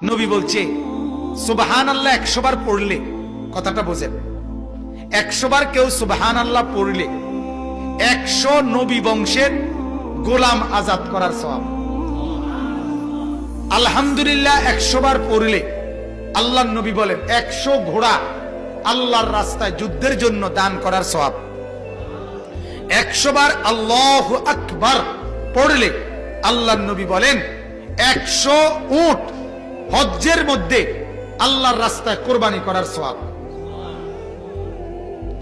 নবী বলছে সুবহানাল্লাহ 100 বার পড়লে, কথাটা বোঝেন, 100 বার কেউ সুবহানাল্লাহ পড়লে 100 নবী বংশের গোলাম আজাদ করার সওয়াব। আলহামদুলিল্লাহ 100 বার পড়লে আল্লাহর নবী বলেন 100 ঘোড়া আল্লাহর রাস্তায় যুদ্ধের জন্য দান করার সওয়াব। 100 বার আল্লাহু আকবার পড়লে আল্লাহর নবী বলেন 100 উট হজ্জের মধ্যে আল্লাহর রাস্তায় কোরবানি করার সওয়াব।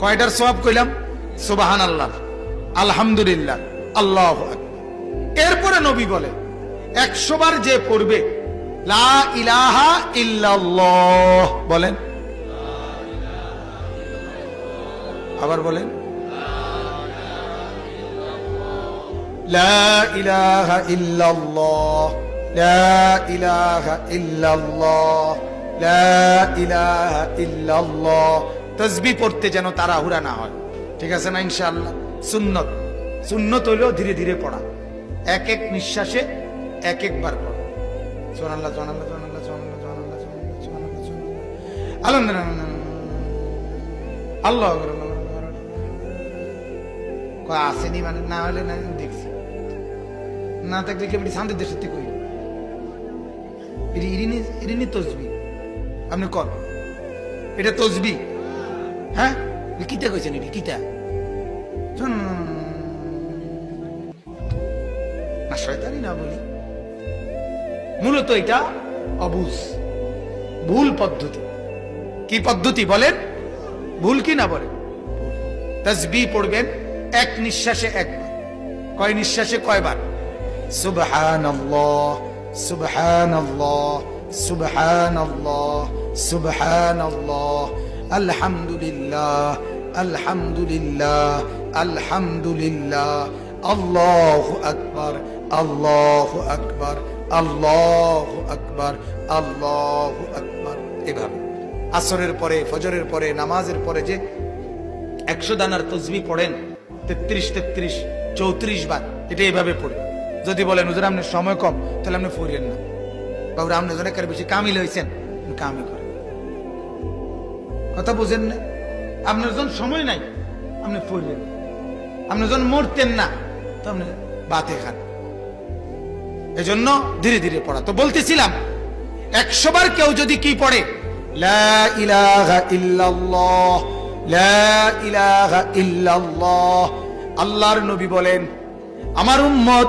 কয়টার সওয়াব কইলাম? সুবহানাল্লাহ, আলহামদুলিল্লাহ, আল্লাহু আকবার। এরপরে নবী বলে 100 বার যে পড়বে লা ইলাহা ইল্লাল্লাহ, বলেন, আবার বলেন, লা ইলাহা ইল্লাল্লাহ, লা ইলাহা ইল্লাল্লাহ, লা ইলাহা ইল্লাল্লাহ। তাসবিহ পড়তে যেন তাড়াহুড়া না হয়, ঠিক আছে না? ইনশাআল্লাহ সুন্নত, সুন্নত হইলেও ধীরে ধীরে পড়া, এক এক নিঃশ্বাসে এক একবার পড়া। সুবহানাল্লাহ, সুবহানাল্লাহ, সুবহানাল্লাহ, সুবহানাল্লাহ, সুবহানাল্লাহ, সুবহানাল্লাহ, সুবহানাল্লাহ, আলহামদুলিল্লাহ, আল্লাহু আকবার। কয় আসেনি মানে না হলে না দেখছি, না থাকলে কেমনি শান্তির দেশের থেকে কই ইরিনি তসবি, আপনি কর এটা তসবি, হ্যাঁ কিতা কইছেন? এটি কিতা না শয়তানি না বলি, মূলত এটা অবুঝ, ভুল পদ্ধতি। কি পদ্ধতি বলেন? ভুল কি না বলেন? তাসবিহ পড়বেন এক নিঃশ্বাসে একবার। কয় নিঃশ্বাসে কয়বার? সুবহানাল্লাহ, সুবহানাল্লাহ, সুবহানাল্লাহ, সুবহানাল্লাহ, আলহামদুলিল্লাহ, আলহামদুলিল্লাহ, আলহামদুলিল্লাহ, আল্লাহু আকবার, আল্লাহু আকবার, আল্লাহু আকবার, আল্লাহু আকবার। এভাবে আসরের পরে, ফজরের পরে, নামাজের পরে যে 100 দানার তসবিহ পড়েন 33, 33, 34 বার, এটা এভাবে পড়ে। যদি বলেন হুজুর আপনার সময় কম, তাহলে আপনি পড়েন না, বাবু আপনি জন একেবারে বেশি কামিল হয়েছেন, কামি করেন। কথা বুঝেন না? আপনার জন সময় নাই, আপনি পড়লেন। আপনার জন মরতেন না, তো আপনি বাতে খান। এজন্য ধীরে ধীরে পড়া। তো বলতেছিলাম 100 বার কেউ যদি কি পড়ে, লা ইলাহা ইল্লাল্লাহ, লা ইলাহা ইল্লাল্লাহ, আল্লাহর নবী বলেন আমার উম্মত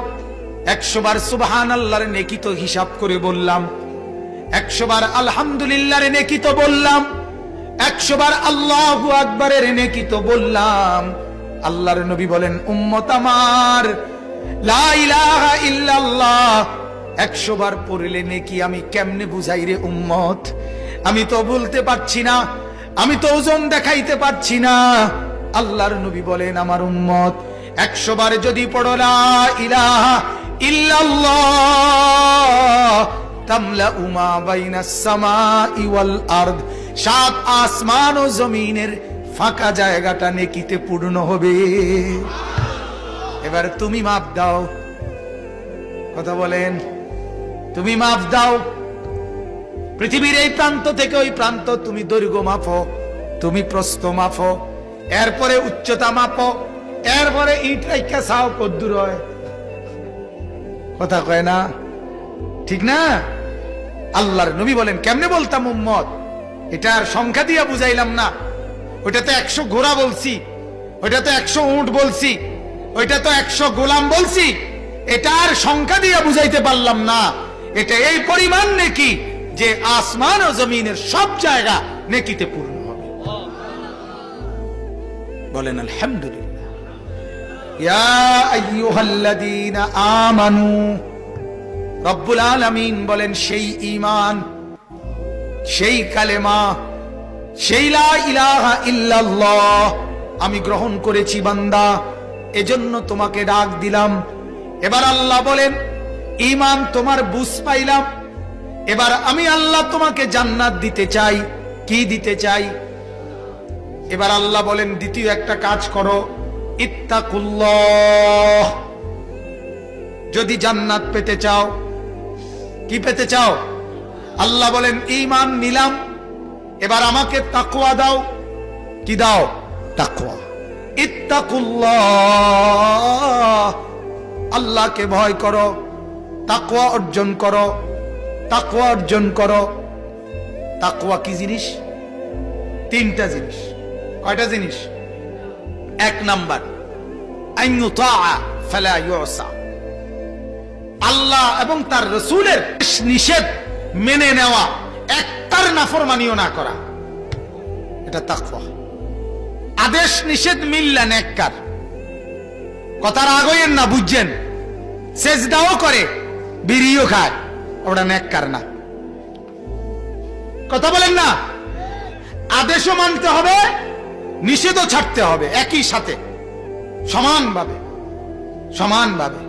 100 বার সুবহানাল্লাহর নেকি তো হিসাব করে বললাম, 100 বার আলহামদুলিল্লাহর নেকি তো বললাম, 100 বার আল্লাহু আকবারের নেকি তো বললাম। আল্লাহর নবী বলেন উম্মত আমার লা ইলাহা ইল্লাল্লাহ 100 বার পড়লে নেকি আমি কেমনে বুঝাই রে উম্মত? আমি তো বলতে পারছি না, আমি তো ওজন দেখাইতে পারছি না। আল্লাহর নবী বলেন আমার উম্মত 100 বার যদি পড়ো লা ইলাহা ইল্লাল্লাহ তামলাউ মা বাইনাস সামাই ওয়াল আরদ, 7 আসমান ও জমিনের ফাঁকা জায়গাটা নেকিতে পূর্ণ হবে। এবার তুমি মাপ দাও, কথা বলেন, তুমি মাপ দাও। পৃথিবীর এই প্রান্ত থেকে ওই প্রান্ত তুমি দৈর্ঘ্য মাপো, তুমি প্রস্থ মাপো, এরপরে উচ্চতা মাপো, এরপরে ইট রাইখা চাও কদ্দুর হয়। কথা কয় না? ঠিক না? আল্লাহর নবী বলেন কেমনে বলতাম উম্মত, এটার সংখ্যা দিয়া বুঝাইলাম না। ওইটাতে 100 ঘোড়া বলছি, ওইটাতে 100 উট বলছি, ওইটা তো 100 গোলাম বলছি, এটার সংখ্যা দিয়া বুঝাইতে পারলাম না। এটা এই পরিমাণ নেকি যে আসমান ও জমিনের সব জায়গা নেকিতে পূর্ণ হবে। বলেন আলহামদুলিল্লাহ। ইয়া আইয়ুহাল্লাযীনা আমানু, রব্বুল আলামিন বলেন সেই ঈমান, সেই কালেমা, সেই লা ইলাহা ইল্লাল্লাহ আমি গ্রহণ করেছি বান্দা, এজন্য তোমাকে ডাক দিলাম। এবার আল্লাহ বলেন ঈমান তোমার বুঝ পাইলাম, এবার আমি আল্লাহ তোমাকে জান্নাত দিতে চাই। কি দিতে চাই? এবার আল্লাহ বলেন দ্বিতীয় একটা কাজ করো, ইত্তাকুল্লাহ। যদি জান্নাত পেতে চাও, কি পেতে চাও? আল্লাহ বলেন ঈমান নিলাম, এবার আমাকে তাকওয়া দাও। কি দাও? তাকওয়া। ইত্তাকুল্লাহ, আল্লাহকে ভয় করো, তাকওয়া অর্জন করো, তাকওয়া অর্জন করো। তাকওয়া কি জিনিস? তিনটা জিনিস। কয়টা জিনিস? এক নাম্বার, আন ইউতাআ ফালা ইউসা, আল্লাহ এবং তার রাসূলের নিষেধ মেনে নেওয়া, একটার নাফরমানিও না করা, এটা তাকওয়া। আদেশ নিষেধ মিললেন একটার, কথার আগেন না, বুঝছেন? সেজদাও করে, বিড়িও খায়, ওটা নেককার না। কথা বলেন না? আদেশও মানতে হবে, নিষেধও ছাড়তে হবে, একই সাথে, সমানভাবে, সমানভাবে।